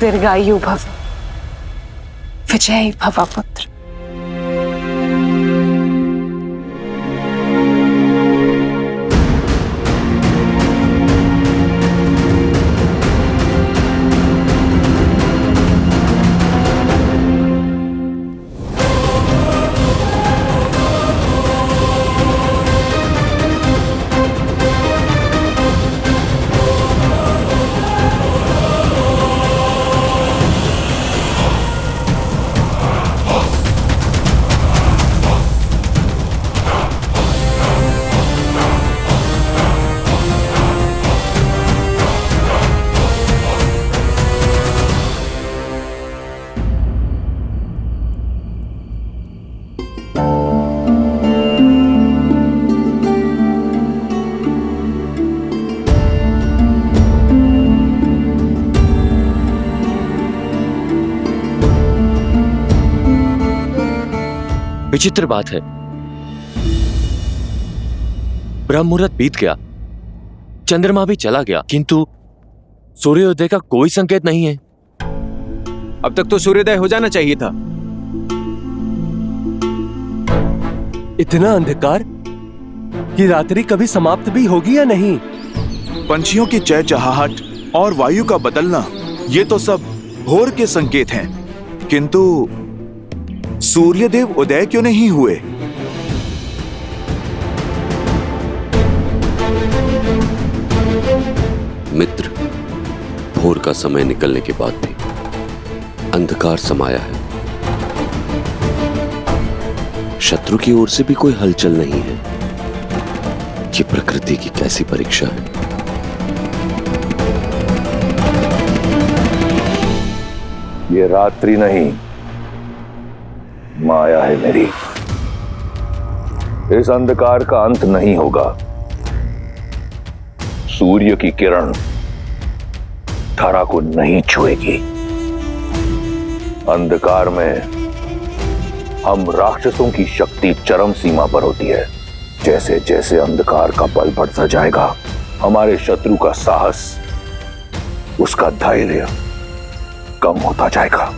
दीर्घायु भव, विजयी भव पुत्र। विचित्र बात है, ब्रह्म मुहूर्त बीत गया, चंद्रमा भी चला गया, किंतु सूर्योदय का कोई संकेत नहीं है। अब तक तो सूर्योदय हो जाना चाहिए था। इतना अंधकार कि रात्रि कभी समाप्त भी होगी या नहीं? पंछियों की चहचहाहट और वायु का बदलना, ये तो सब भोर के संकेत हैं, किंतु सूर्यदेव उदय क्यों नहीं हुए? मित्र, भोर का समय निकलने के बाद भी अंधकार समाया है। शत्रु की ओर से भी कोई हलचल नहीं है। ये प्रकृति की कैसी परीक्षा है। ये रात्रि नहीं, माया है मेरी। इस अंधकार का अंत नहीं होगा। सूर्य की किरण धरा को नहीं छुएगी। अंधकार में हम राक्षसों की शक्ति चरम सीमा पर होती है। जैसे जैसे अंधकार का बल बढ़ता जाएगा, हमारे शत्रु का साहस, उसका धैर्य कम होता जाएगा।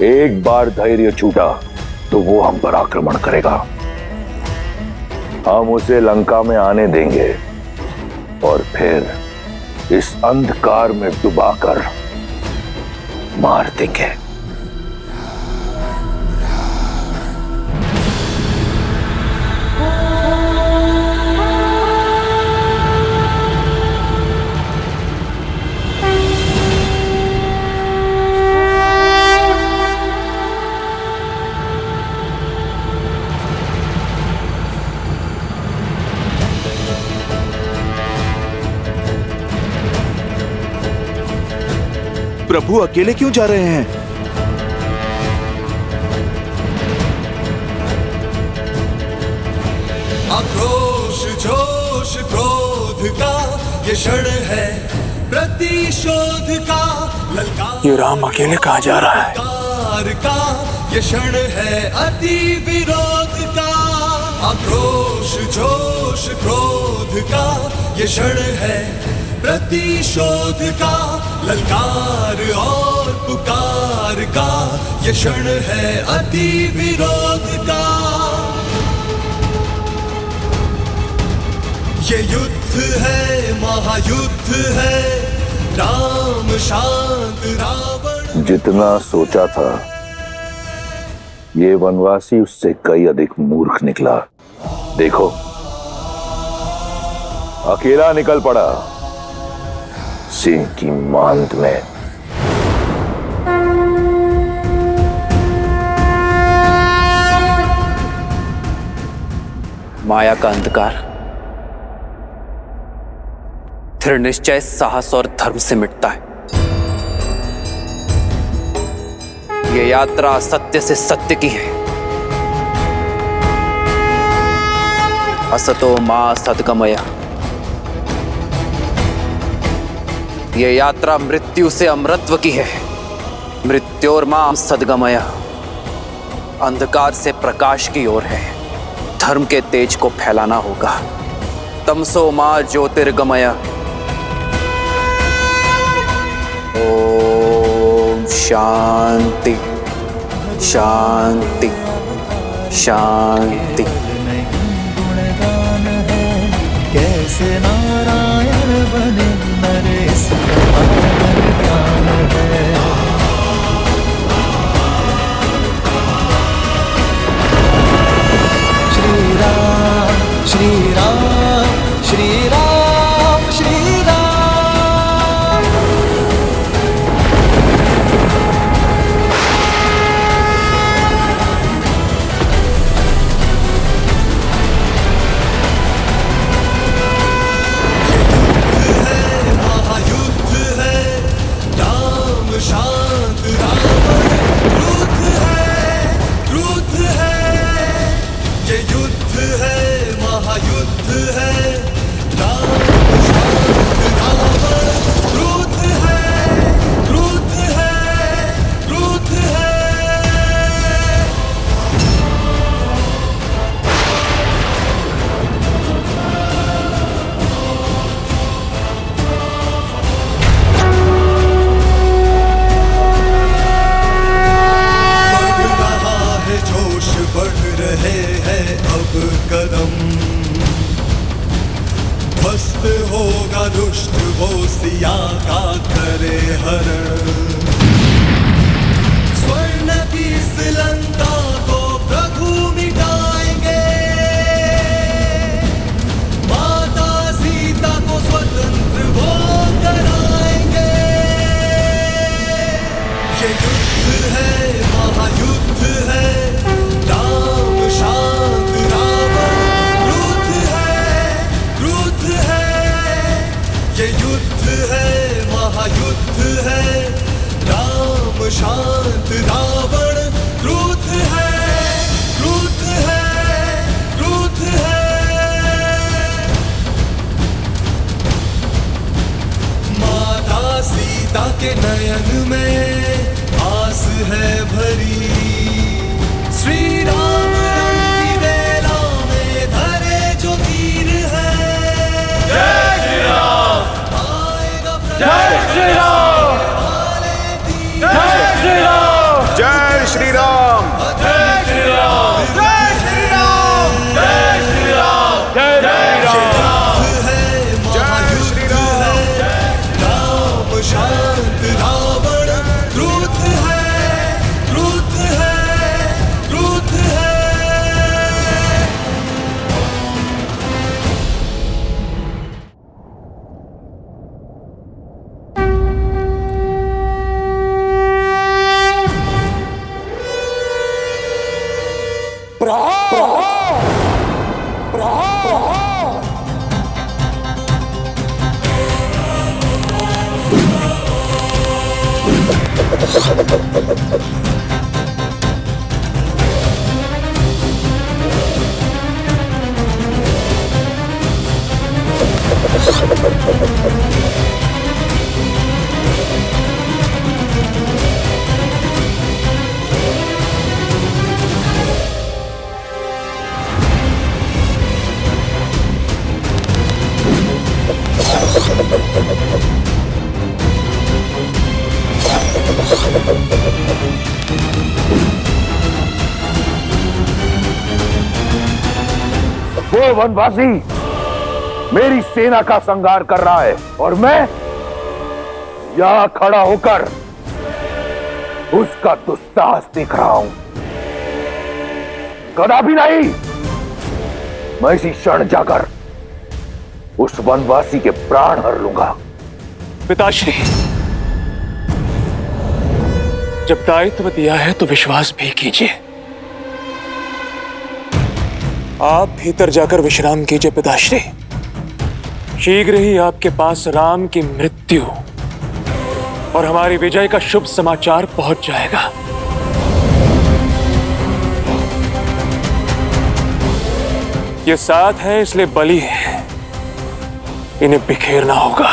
एक बार धैर्य छूटा तो वो हम पर आक्रमण करेगा। हम उसे लंका में आने देंगे और फिर इस अंधकार में डुबाकर मार देंगे। प्रभु अकेले क्यों जा रहे हैं? आक्रोश, जोश, क्रोध का ये क्षण है, प्रतिशोध का ललकार। ये राम अकेले कहाँ जा रहा है? का ये क्षण है, अति विरोध का। आक्रोश, जोश, क्रोध का ये क्षण है, प्रतिशोध का ललकार और पुकार का ये क्षण है, अति विरोध का। ये युद्ध है, महायुद्ध है, राम शांत रावण। जितना सोचा था, ये वनवासी उससे कई अधिक मूर्ख निकला। देखो, अकेला निकल पड़ा सिंह की मांद में। माया का अंधकार दृढ़ निश्चय, साहस और धर्म से मिटता है। ये यात्रा सत्य से सत्य की है। असतो मां सद्गमय। ये यात्रा मृत्यु से अमरत्व की है। मृत्योर्मां सद्गमय। अंधकार से प्रकाश की ओर है। धर्म के तेज को फैलाना होगा। तमसो मां ज्योतिर्गमय। ओ शांति शांति शांति। कैसे नारायण बने नरेश ज्ञान है। श्री राम श्री राम श्री राम श्री राम। शांत रावण क्रुद्ध है ये युद्ध है महायुद्ध है। राम शांत रावण क्रुद्ध है क्रुद्ध है क्रुद्ध है। जोश बढ़ रहे हैं अब कदम। ध्वस्त होगा दुष्ट वो सिया का करे हरण। स्वर्ण की इस लंका को प्रभु मिटाएंगे। माता सीता को स्वतंत्र वो कराएंगे। ये युद्ध है महायुद्ध है। राम शांत रावण क्रुद्ध है ये युद्ध है महायुद्ध है। राम शांत रावण क्रुद्ध है क्रुद्ध है क्रुद्ध है। माता सीता के नयन में आस है भरी। श्री राम रंग की बेला में धरे जो तीर है। जय श्री राम जय श्री राम जय श्री राम जय श्री राम जय श्री राम जय श्री राम जय श्री राम जय श्री राम जय श्री राम। राम शांत रावण क्रुद्ध है क्रुद्ध है क्रुद्ध है। वो वनवासी मेरी सेना का संहार कर रहा है और मैं यहां खड़ा होकर उसका दुस्साहस देख रहा हूं। कदापि नहीं, मैं इसी क्षण जाकर उस वनवासी के प्राण हर लूंगा। पिताश्री, जब दायित्व दिया है तो विश्वास भी कीजिए। आप भीतर जाकर विश्राम कीजिए पिताश्री। शीघ्र ही आपके पास राम की मृत्यु और हमारी विजय का शुभ समाचार पहुंच जाएगा। ये साथ है इसलिए बलि है, इन्हें बिखेरना होगा।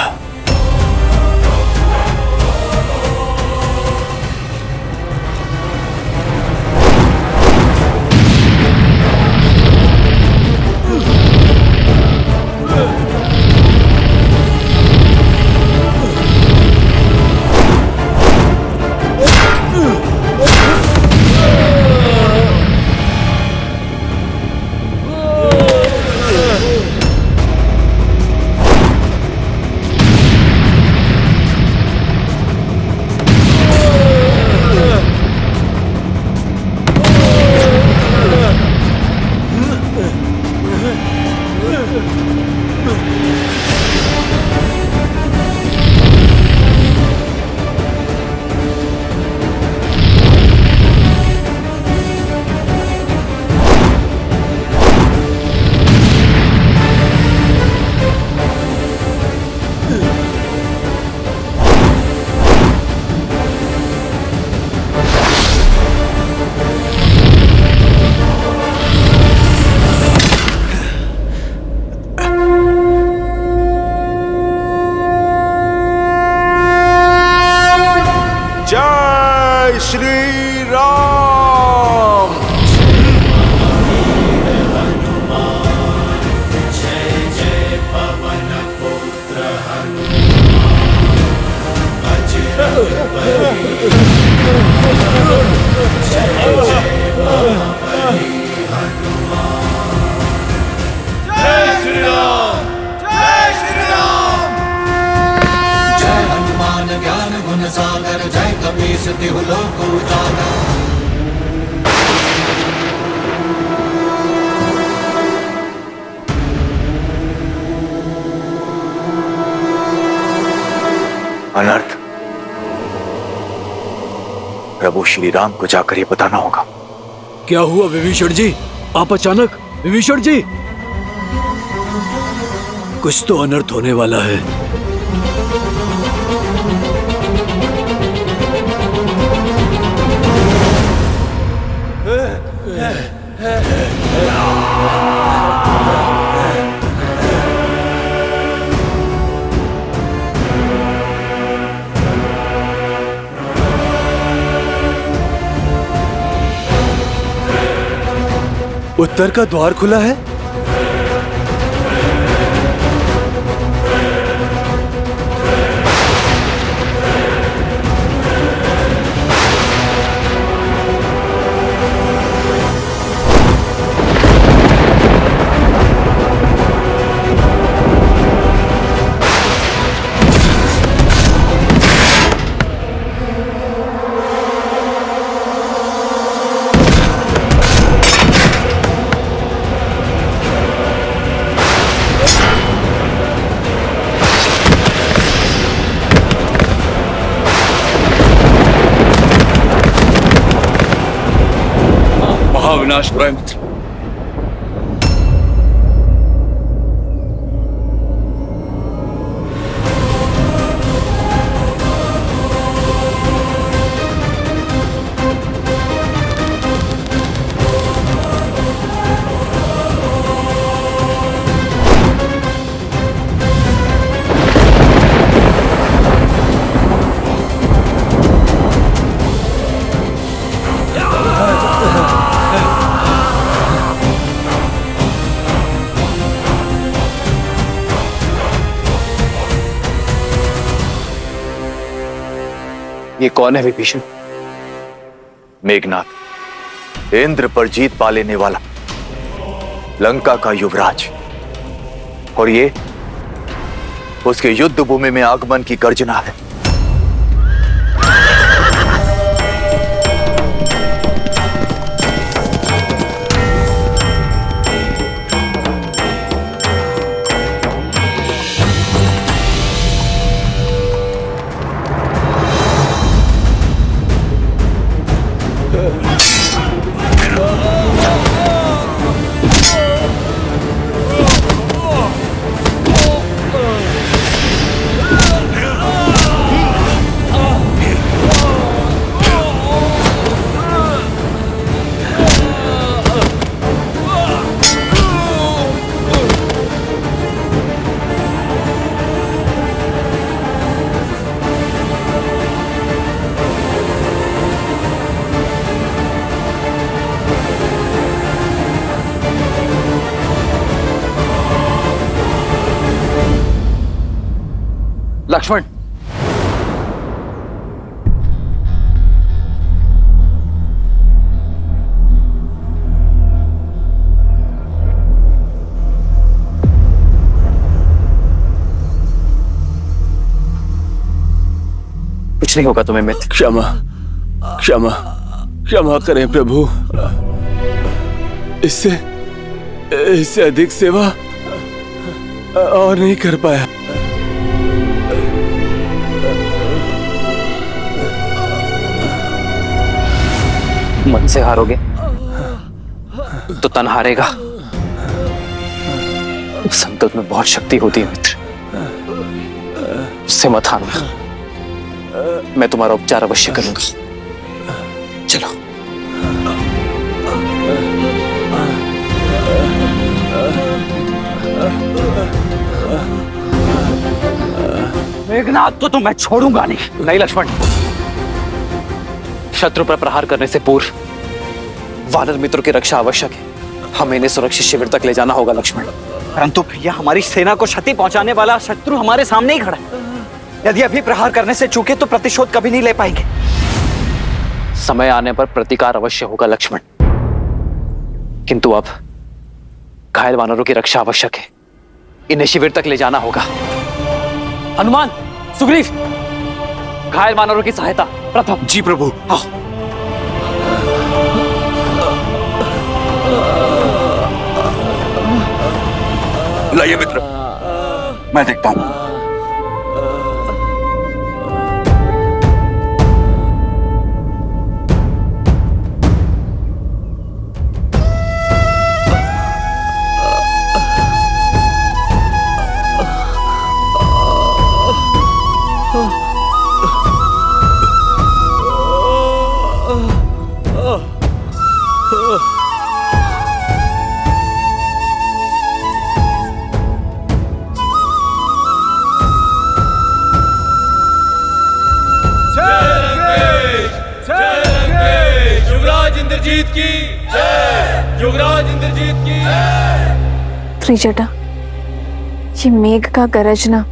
अनर्थ प्रभु श्री राम को जाकर ये बताना होगा। क्या हुआ विभीषण जी? आप अचानक? विभीषण जी, कुछ तो अनर्थ होने वाला है। उत्तर का द्वार खुला है। महाविनाश मित्र, ये कौन है विभीषण? मेघनाथ, इंद्र पर जीत पा लेने वाला लंका का युवराज, और ये उसके युद्ध भूमि में आगमन की गर्जना है। लक्ष्मण, कुछ नहीं होगा तुम्हें मित्र। क्षमा क्षमा क्षमा करें प्रभु। इससे अधिक सेवा और नहीं कर पाया। मन से हारोगे तो तन हारेगा। संकल्प में बहुत शक्ति होती है मित्र, उससे मत हारना। मैं तुम्हारा उपचार अवश्य करूंगा। चलो। मेघनाथ को तो मैं छोड़ूंगा नहीं। नहीं लक्ष्मण, शत्रु पर प्रहार करने से पूर्व वानर मित्रों की रक्षा आवश्यक है। हमें इन्हें सुरक्षित शिविर तक ले जाना होगा लक्ष्मण। परंतु भैया, हमारी सेना को क्षति पहुंचाने वाला शत्रु हमारे सामने ही खड़ा है। यदि अभी प्रहार करने से चूके तो प्रतिशोध कभी नहीं ले पाएंगे। समय आने पर प्रतिकार अवश्य होगा लक्ष्मण, किंतु अब घायल वानरों की रक्षा आवश्यक है। इन्हें शिविर तक ले जाना होगा। हनुमान, सुग्रीव, घायल वानरों की सहायता। प्रथम। जी प्रभु। लाइए मित्र, मैं देखता हूं। युवराज इंद्रजीत की जय, युवराज इंद्रजीत की जय। त्रिजटा, ये मेघ का गरजना,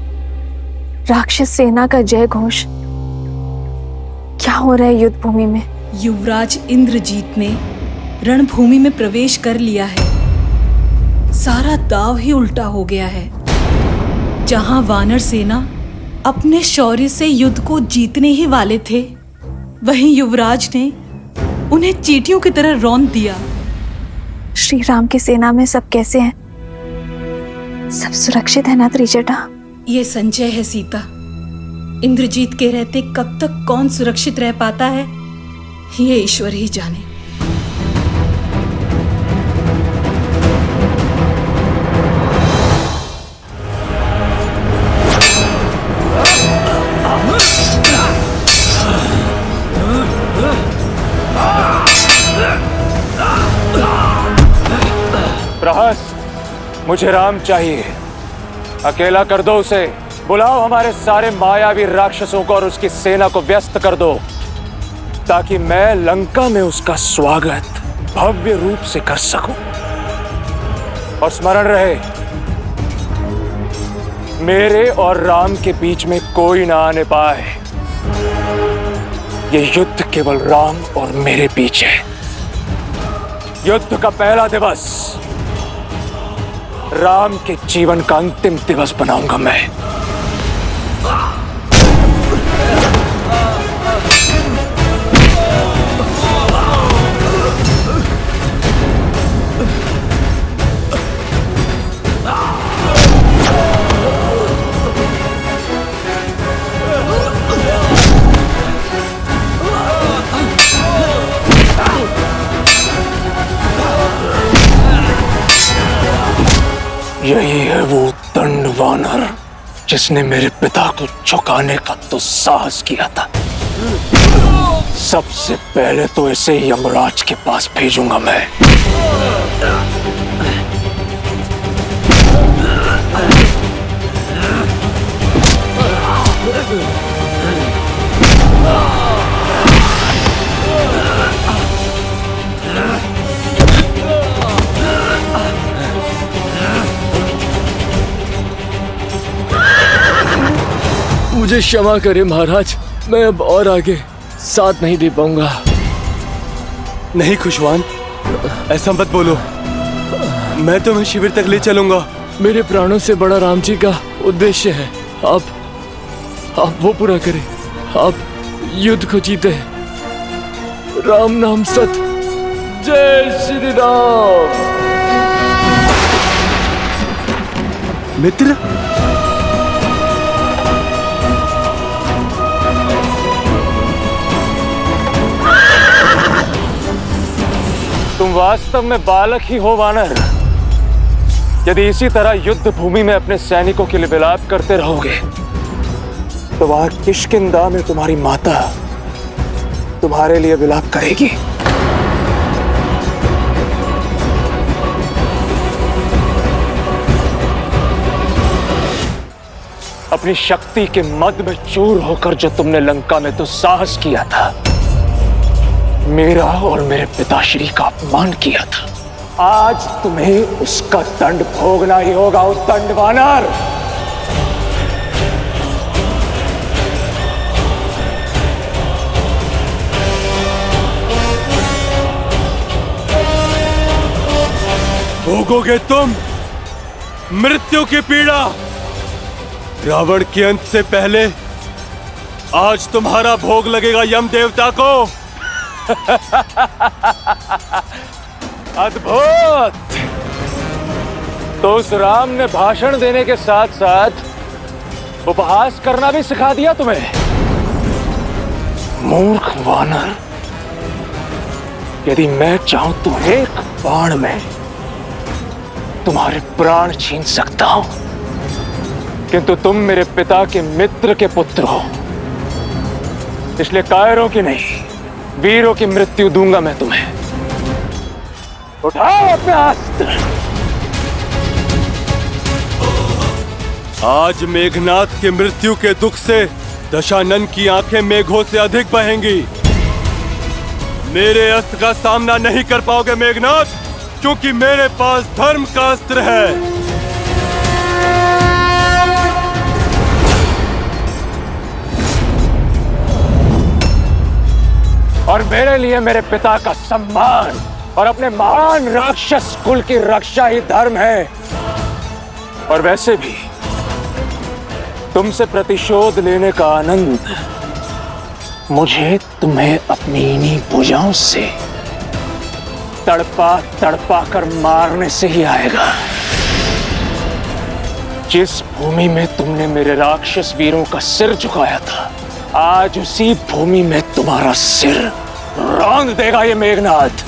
राक्षस सेना का जय घोष, क्या हो रहा है युद्ध भूमि में? युवराज इंद्रजीत ने रणभूमि में प्रवेश कर लिया है। सारा दाव ही उल्टा हो गया है। जहां वानर सेना अपने शौर्य से युद्ध को जीतने ही वाले थे, वहीं युवराज ने उन्हें चींटियों की तरह रौंद दिया। श्री राम की सेना में सब कैसे हैं? सब सुरक्षित है ना त्रिजटा? ये संचय है सीता। इंद्रजीत के रहते कब तक कौन सुरक्षित रह पाता है, ये ईश्वर ही जाने। प्रहस, मुझे राम चाहिए। अकेला कर दो उसे। बुलाओ हमारे सारे मायावी राक्षसों को और उसकी सेना को व्यस्त कर दो, ताकि मैं लंका में उसका स्वागत भव्य रूप से कर सकूं। और स्मरण रहे, मेरे और राम के बीच में कोई ना आने पाए। ये युद्ध केवल राम और मेरे बीच है। युद्ध का पहला दिवस राम के जीवन का अंतिम दिवस बनाऊंगा मैं। यही है वो दंड वानर जिसने मेरे पिता को झुकाने का तो साहस किया था। सबसे पहले तो इसे यमराज के पास भेजूंगा मैं। मुझे क्षमा करें महाराज, मैं अब और आगे साथ नहीं दे पाऊंगा। नहीं खुशवान, ऐसा मत बोलो। मैं तुम्हें शिविर तक ले चलूंगा। मेरे प्राणों से बड़ा राम जी का उद्देश्य है। आप वो पूरा करें। आप युद्ध को जीते। राम नाम सत। जय श्री राम। मित्र, तुम वास्तव में बालक ही हो वानर। यदि इसी तरह युद्ध भूमि में अपने सैनिकों के लिए विलाप करते रहोगे, तो वहां किष्किंधा में तुम्हारी माता तुम्हारे लिए विलाप करेगी। अपनी शक्ति के मद में चूर होकर जो तुमने लंका में तो साहस किया था, मेरा और मेरे पिताश्री का अपमान किया था, आज तुम्हें उसका दंड भोगना ही होगा। उस दंड वानर, भोगोगे तुम मृत्यु की पीड़ा। रावण के अंत से पहले आज तुम्हारा भोग लगेगा यम देवता को। अद्भुत। तो उस राम ने भाषण देने के साथ साथ उपहास करना भी सिखा दिया तुम्हें। मूर्ख वानर, यदि मैं चाहूं तो एक बाण में तुम्हारे प्राण छीन सकता हूं, किंतु तुम मेरे पिता के मित्र के पुत्र हो, इसलिए कायरों की नहीं वीरों की मृत्यु दूंगा मैं तुम्हें। उठाओ अपना अस्त्र। आज मेघनाथ की मृत्यु के दुख से दशानन की आंखें मेघों से अधिक बहेंगी। मेरे अस्त्र का सामना नहीं कर पाओगे मेघनाथ, क्योंकि मेरे पास धर्म का अस्त्र है। और मेरे लिए मेरे पिता का सम्मान और अपने महान राक्षस कुल की रक्षा ही धर्म है। और वैसे भी तुमसे प्रतिशोध लेने का आनंद मुझे तुम्हें अपनी इन्हीं भुजाओं से तड़पा तड़पा कर मारने से ही आएगा। जिस भूमि में तुमने मेरे राक्षस वीरों का सिर झुकाया था, आज उसी भूमि में तुम्हारा सिर रौंद देगा ये मेघनाथ।